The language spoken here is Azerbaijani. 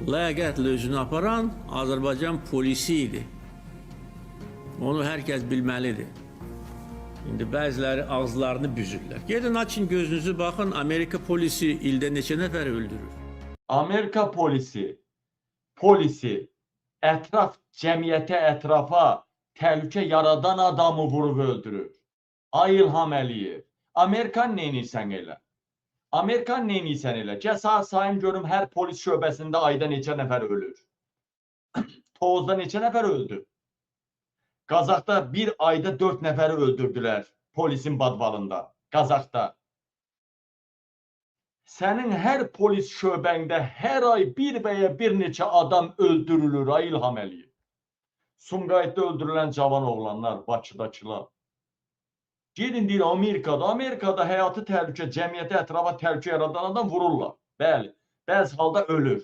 ləyaqətlə özünü aparan Azərbaycan polisi idi. Onu hər kəs bilməlidir. İndi bəziləri ağızlarını büzürlər. Gedin açın gözünüzü baxın, Amerika polisi ildə neçə nəfər öldürür? Amerika polisi ətraf cəmiyyətə, ətrafa təhlükə yaradan adamı vurub öldürür. Ay İlham Əliyev, Amerikan neynirsən elə? Amerikan neynirsən elə? Gəl saat sayım görüm hər polis şöbəsində ayda neçə nəfər ölür? Tovuzda neçə nəfər öldü? Qazaxda bir ayda 4 nəfəri öldürdülər polisin badvalında. Qazaxda. Sənin hər polis şöbəndə hər ay bir və ya bir neçə adam öldürülür, ay İlham Əliyev. Sumqayıtda öldürülən cavan oğlanlar, Bakıdakılar. Gedin deyir Amerikada həyatı təhlükə, cəmiyyətə, ətrafa təhlükə yaradan adam vururlar. Bəli, bəzi halda ölür.